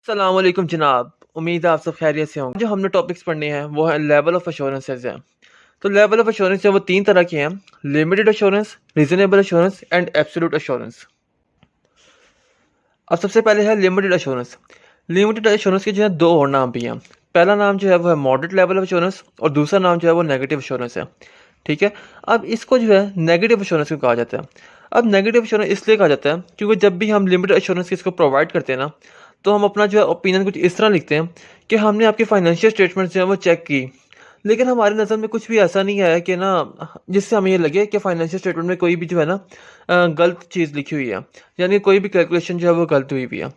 अस्सलाम वालेकुम जनाब। उम्मीद है आप सब खैरियत से होंगे। जो हमने टॉपिक्स पढ़ने हैं वो है लेवल ऑफ एश्योरेंसेस हैं। तो लेवल ऑफ एश्योरेंस है वो तीन तरह के हैं: limited assurance, reasonable assurance and absolute assurance. अब सबसे पहले है लिमिटेड एश्योरेंस। लिमिटेड एश्योरेंस के जो है दो और नाम भी हैं। पहला नाम जो है वो है मॉडरेट लेवल ऑफ एश्योरेंस और दूसरा नाम जो है वो नेगेटिव एश्योरेंस है। ठीक है। अब इसको जो है नेगेटिव एश्योरेंस क्यों कहा जाता है? अब नेगेटिव एश्योरेंस इसलिए कहा जाता है क्योंकि जब भी हम लिमिटेड एश्योरेंस इसको प्रोवाइड करते हैं ना, तो हम अपना जो है ओपिनियन कुछ इस तरह लिखते हैं कि हमने आपकी फाइनेंशियल स्टेटमेंट जो है वो चेक की, लेकिन हमारी नज़र में कुछ भी ऐसा नहीं आया कि ना जिससे हमें ये लगे कि फाइनेंशियल स्टेटमेंट में कोई भी जो है ना गलत चीज़ लिखी हुई है, यानी कोई भी कैलकुलेशन जो है वो गलत हुई हुई है।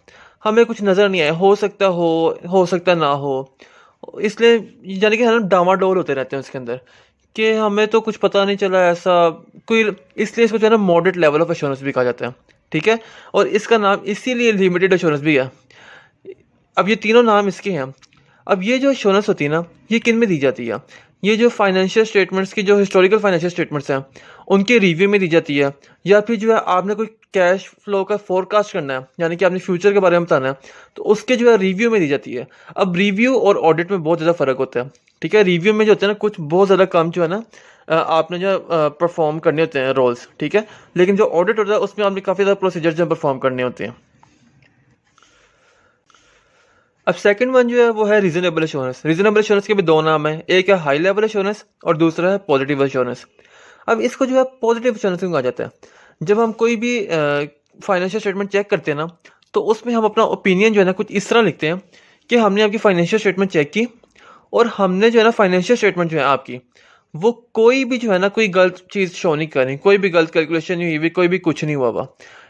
हमें कुछ नज़र नहीं आया, हो सकता ना हो, इसलिए यानी कि हम डामाडोल होते रहते हैं उसके अंदर कि हमें तो कुछ पता नहीं चला ऐसा कोई। इसलिए इसको जो है ना मॉडरेट लेवल ऑफ एश्योरेंस भी कहा जाता है। ठीक है। और इसका नाम इसीलिए लिमिटेड एश्योरेंस भी है। अब ये तीनों नाम इसके हैं। अब ये जो एश्योरेंस होती है ना, ये किन में दी जाती है? ये जो फाइनेंशियल स्टेटमेंट्स की जो हिस्टोरिकल फाइनेंशियल स्टेटमेंट्स हैं उनके रिव्यू में दी जाती है, या फिर जो है आपने कोई कैश फ्लो का फोरकास्ट करना है, यानी कि आपने फ्यूचर के बारे में बताना है, तो उसके जो है रिव्यू में दी जाती है। अब रिव्यू और ऑडिट में बहुत ज़्यादा फ़र्क होता है। ठीक है। रिव्यू में जो होता है ना कुछ बहुत ज़्यादा काम जो है ना आपने जो परफॉर्म करने होते हैं रोल्स। ठीक है। लेकिन जो ऑडिट होता है उसमें आपने काफ़ी ज़्यादा प्रोसीजर जो परफॉर्म करने होते हैं। अब सेकंड वन जो है वो है रीजनेबल एश्योरेंस। रीजनेबल एश्योरेंस के भी दो नाम है, एक है हाई लेवल एश्योरेंस और दूसरा है पॉजिटिव एश्योरेंस। अब इसको जो है पॉजिटिव एश्योरेंस क्यों कहा जाता है? जब हम कोई भी फाइनेंशियल स्टेटमेंट चेक करते हैं ना, तो उसमें हम अपना ओपिनियन जो है ना कुछ इस तरह लिखते हैं कि हमने आपकी फाइनेंशियल स्टेटमेंट चेक की और हमने जो है ना फाइनेंशियल स्टेटमेंट जो है आपकी, वो कोई भी जो है ना कोई गलत चीज़ शो नहीं करी, कोई भी गलत कैलकुलेशन नहीं हुई, कोई भी कुछ नहीं हुआ हुआ,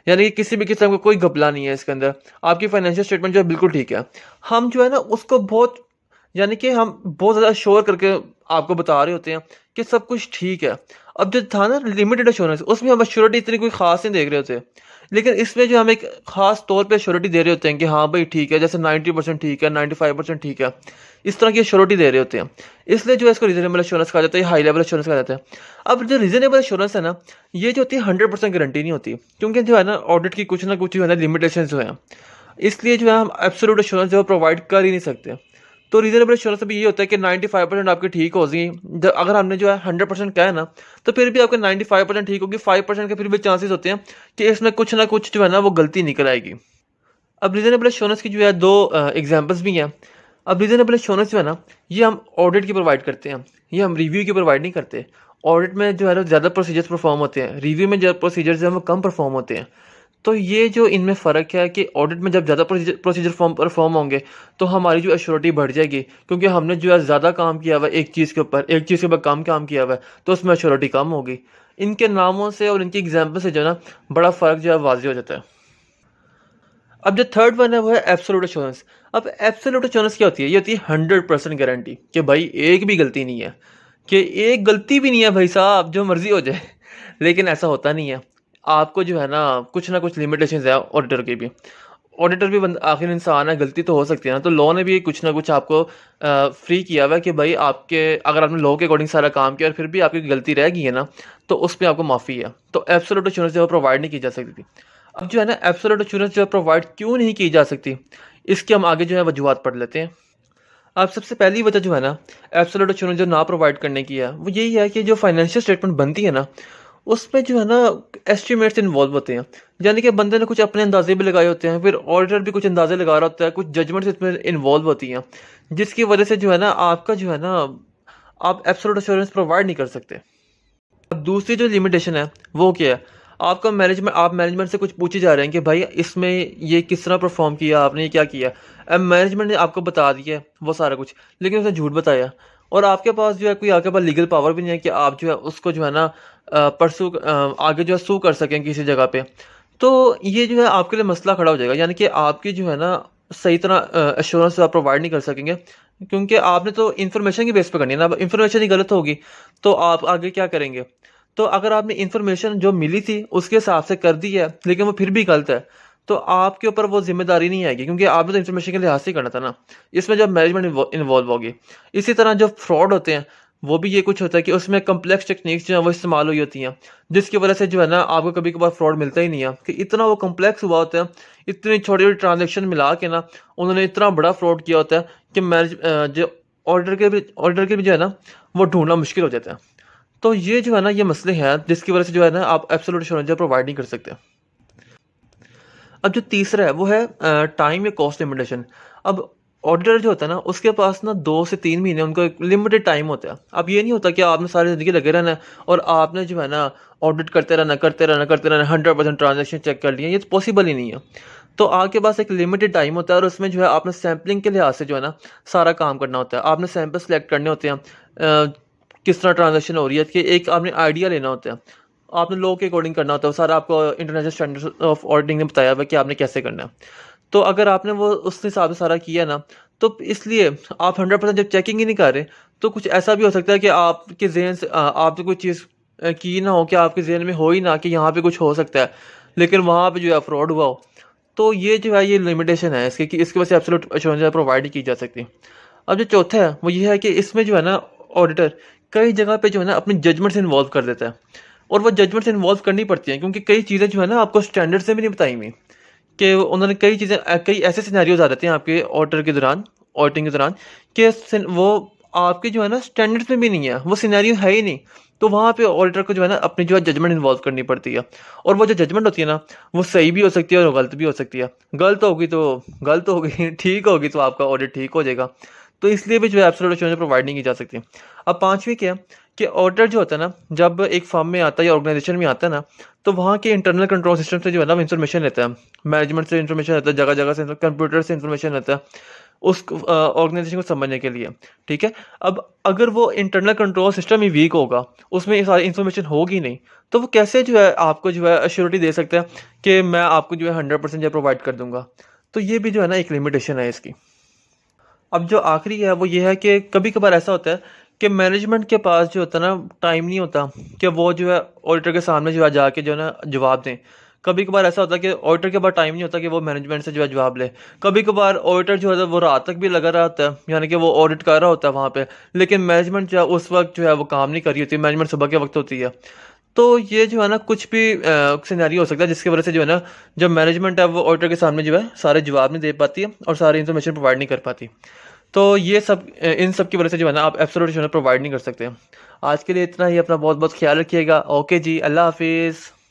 यानी कि किसी भी किस्म का कोई घपला नहीं है इसके अंदर। आपकी फाइनेंशियल स्टेटमेंट जो है बिल्कुल ठीक है। हम जो है ना उसको बहुत, यानी कि हम बहुत ज़्यादा श्योर करके आपको बता रहे होते हैं कि सब कुछ ठीक है। अब जो था ना लिमिटेड एश्योरेंस, उसमें हम एश्योरिटी इतनी कोई खास नहीं देख रहे होते, लेकिन इसमें जो हम एक खास तौर पे एश्योरिटी दे रहे होते हैं कि हाँ भाई ठीक है, जैसे 90% ठीक है, 95% ठीक है, इस तरह की एश्योरिटी दे रहे होते हैं। इसलिए जो है इसको रीजनेबल एश्योरेंस कहा जाता है, हाई लेवल एश्योरेंस कहा जाता है। अब जो रीजनेबल एश्योरेंस है ना, ये जो होती है 100% गारंटी नहीं होती, क्योंकि जो है ना ऑडिट की कुछ ना कुछ जो है ना लिमिटेशन जो है, इसलिए जो है हम एब्सोल्यूट एश्योरेंस जो है प्रोवाइड कर ही नहीं सकते। तो रीजनेबल एश्योरेंस भी ये होता है कि 95% आपकी ठीक होगी। अगर हमने जो है 100% कहा है ना, तो फिर भी आपके 95% ठीक होगी, 5% के फिर भी चांसेस होते हैं कि इसमें कुछ ना कुछ जो है ना वो गलती निकल आएगी। अब रीजनेबल एश्योरेंस की जो है दो एग्जांपल्स भी हैं। अब रीजनेबल एश्योरेंस जो है ना, ये हम ऑडिट की प्रोवाइड करते हैं, ये हम रिव्यू की प्रोवाइड नहीं करते। ऑडिट में जो है ना ज़्यादा प्रोसीजर्स परफॉर्म होते हैं, रिव्यू में जो प्रोसीजर्स हैं वो कम परफॉर्म होते हैं। तो ये जो इनमें फ़र्क है कि ऑडिट में जब ज़्यादा प्रोसीजर फॉर्म परफॉर्म होंगे, तो हमारी जो एश्योरिटी बढ़ जाएगी, क्योंकि हमने जो है ज़्यादा काम किया हुआ है एक चीज़ के ऊपर, एक चीज़ के ऊपर कम काम किया हुआ है, तो उसमें एश्योरिटी कम होगी। इनके नामों से और इनकी एग्जाम्पल से जो है ना बड़ा फ़र्क जो है वाज़ेह हो जाता है। अब जो थर्ड वन है वो है एब्सोल्यूट एश्योरेंस। अब एब्सोल्यूट एश्योरेंस क्या होती है? ये होती है 100% गारंटी कि भाई एक भी गलती नहीं है, कि एक गलती भी नहीं है भाई साहब, जो मर्जी हो जाए। लेकिन ऐसा होता नहीं है। आपको जो है ना कुछ लिमिटेशंस है ऑडिटर की भी। ऑडिटर भी आखिर इंसान है, गलती तो हो सकती है ना। तो लॉ ने भी कुछ ना कुछ आपको फ्री किया हुआ है कि भाई आपके, अगर आपने लॉ के अकॉर्डिंग सारा काम किया और फिर भी आपकी गलती रह गई है ना, तो उस पर आपको माफ़ी है। तो एब्सोल्यूट एश्योरेंस जो है प्रोवाइड नहीं की जा सकती। अब जो है ना एब्सोल्यूट एश्योरेंस जो है प्रोवाइड क्यों नहीं की जा सकती, इसके हम आगे जो है वजूहत पढ़ लेते हैं। अब सबसे पहली वजह जो है ना एब्सोल्यूट एश्योरेंस जो ना प्रोवाइड करने की है, वो यही है कि जो फाइनेंशियल स्टेटमेंट बनती है ना, उसमें जो है ना एस्टिमेट्स इन्वॉल्व होते हैं। यानी कि बंदे ने कुछ अपने अंदाजे भी लगाए होते हैं, फिर ऑडिटर भी कुछ अंदाजे लगा रहा होता है, कुछ जजमेंट्स इसमें इन्वॉल्व होती हैं, जिसकी वजह से जो है ना आपका जो है ना आप एब्सोल्यूट एश्योरेंस प्रोवाइड नहीं कर सकते। अब दूसरी जो लिमिटेशन है वो क्या है? आप मैनेजमेंट से कुछ पूछे जा रहे हैं कि भाई इसमें ये किस तरह परफॉर्म किया आपने, ये क्या किया। अब मैनेजमेंट ने आपको बता दिया है वो सारा कुछ, लेकिन उसने झूठ बताया, और आपके पास जो है कोई आपके पास लीगल पावर भी नहीं है कि आप जो है उसको जो है ना आगे जो है सू कर सकें किसी जगह पे। तो ये जो है आपके लिए मसला खड़ा हो जाएगा, यानी कि आपकी जो है ना सही तरह एश्योरेंस आप प्रोवाइड नहीं कर सकेंगे, क्योंकि आपने तो इन्फॉर्मेशन की बेस पे करनी है ना। अब इन्फॉर्मेशन ही गलत होगी तो आप आगे क्या करेंगे? तो अगर आपने इन्फॉर्मेशन जो मिली थी उसके हिसाब से कर दी है, लेकिन वो फिर भी गलत है, तो आपके ऊपर वो जिम्मेदारी नहीं आएगी, क्योंकि आपने तो इन्फॉर्मेशन के लिहाज से ही करना था ना। इसमें जब मैनेजमेंट इन्वॉल्व होगी। इसी तरह जो फ्रॉड होते हैं वो भी ये कुछ होता है कि उसमें कम्प्लेक्स टेक्निक्स जो है वो इस्तेमाल हुई होती हैं, जिसकी वजह से जो है ना आपको कभी कभार फ्रॉड मिलता ही नहीं है कि इतना वो कम्प्लेक्स हुआ होता है। इतनी छोटी छोटी ट्रांजेक्शन मिला के ना उन्होंने इतना बड़ा फ्रॉड किया होता है कि मैनेज जो ऑर्डर के भी जो है ना वो ढूंढना मुश्किल हो जाता है। तो ये जो है ना ये मसले हैं जिसकी वजह से जो है ना आप एब्सोल्यूट एश्योरेंस प्रोवाइड नहीं कर सकते। अब जो तीसरा है वो है टाइम या कॉस्ट लिमिटेशन। अब ऑडिटर जो होता है ना उसके पास ना 2 से 3 महीने उनका एक लिमिटेड टाइम होता है। अब ये नहीं होता कि आपने सारी ज़िंदगी लगे रहना है और आपने जो है ना ऑडिट करते रहना 100% ट्रांजेक्शन चेक कर लिए, ये तो पॉसिबल ही नहीं है। तो आपके पास एक लिमिटेड टाइम होता है और उसमें जो है आपने सैम्पलिंग के लिहाज से जो है ना सारा काम करना होता है। आपने सैंपल सेलेक्ट करने होते हैं, किस तरह ट्रांजेक्शन हो रही है कि एक आपने आइडिया लेना होता है। आपने लॉ के अकॉर्डिंग करना होता है, सारा आपको इंटरनेशनल स्टैंडर्ड्स ऑफ ऑडिटिंग ने बताया हुआ है कि आपने कैसे करना है। तो अगर आपने वो उस हिसाब से सारा किया ना, तो इसलिए आप 100% जब चेकिंग ही नहीं कर रहे, तो कुछ ऐसा भी हो सकता है कि आपके ज़हन से आपने कोई चीज़ की ना हो कि आपके ज़हन में हो ही ना कि यहाँ पे कुछ हो सकता है, लेकिन वहाँ पे जो है फ्रॉड हुआ हो। तो ये जो है ये लिमिटेशन है इसकी कि इसकी वजह से एब्सोल्यूट एश्योरेंस प्रोवाइड नहीं की जा सकती। अब जो चौथा है वो ये है कि इसमें जो है ना ऑडिटर कई जगह पे जो है ना अपनी जजमेंट्स इन्वॉल्व कर देता है, और वो जजमेंट्स इन्वॉल्व करनी पड़ती हैं क्योंकि कई चीज़ें जो है ना आपको स्टैंडर्ड से भी नहीं बताई हुई कि उन्होंने कई चीज़ें कई ऐसे सिनेरियोज आ जाते हैं आपके ऑडिटिंग के दौरान कि वो आपके जो है ना स्टैंडर्ड्स में भी नहीं है, वो सिनेरियो है ही नहीं। तो वहाँ पे ऑडिटर को जो है ना अपनी जो है जजमेंट इन्वॉल्व करनी पड़ती है, और वो जो जजमेंट होती है ना वो सही भी हो सकती है और गलत भी हो सकती है। गलत होगी तो गलत होगी ठीक होगी तो आपका ऑडिट ठीक हो जाएगा। तो इसलिए भी जो है एब्सोल्यूट एश्योरेंस प्रोवाइड नहीं की जा सकती। अब पांचवी क्या है कि ऑडिटर जो होता है ना जब एक फर्म में आता है या ऑर्गेनाइजेशन में आता है ना, तो वहाँ के इंटरनल कंट्रोल सिस्टम से जो है ना इन्फॉर्मेशन लेता है, मैनेजमेंट से इन्फॉर्मेशन लेता है, जगह जगह से कंप्यूटर से इन्फॉर्मेशन लेता है उस ऑर्गेनाइजेशन को समझने के लिए। ठीक है। अब अगर वो इंटरनल कंट्रोल सिस्टम ही वीक होगा, उसमें ये सारी इन्फॉर्मेशन होगी नहीं, तो वो कैसे जो है आपको जो है अश्योरिटी दे सकता है कि मैं आपको जो है 100% जो प्रोवाइड कर दूंगा। तो ये भी जो है ना एक लिमिटेशन है इसकी। अब जो आखिरी है वो ये है कि कभी कभार ऐसा होता है कि मैनेजमेंट के पास जो होता है ना टाइम नहीं होता कि वो जो है ऑडिटर के सामने जो है जाके जो है ना जवाब दें। कभी कभार ऐसा होता है कि ऑडिटर के पास टाइम नहीं होता कि वो मैनेजमेंट से जो है जवाब ले। कभी कभार ऑडिटर जो है वो रात तक भी लगा रहा होता है, यानी कि वो ऑडिट कर रहा होता है वहाँ पे, लेकिन मैनेजमेंट जो है उस वक्त जो है वो काम नहीं कर रही होती, मैनेजमेंट सुबह के वक्त होती है। तो ये जो है ना कुछ भी सिनेरियो हो सकता है जिसकी वजह से जो है ना जब मैनेजमेंट है वो ऑडिटर के सामने जो है सारे जवाब नहीं दे पाती है और सारी इन्फॉर्मेशन प्रोवाइड नहीं कर पाती। तो ये सब इन सब की वजह से जो है ना आप एब्सोल्यूट जो है प्रोवाइड नहीं कर सकते। आज के लिए इतना ही, अपना बहुत बहुत ख्याल रखिएगा। ओके जी, अल्लाह हाफिज़।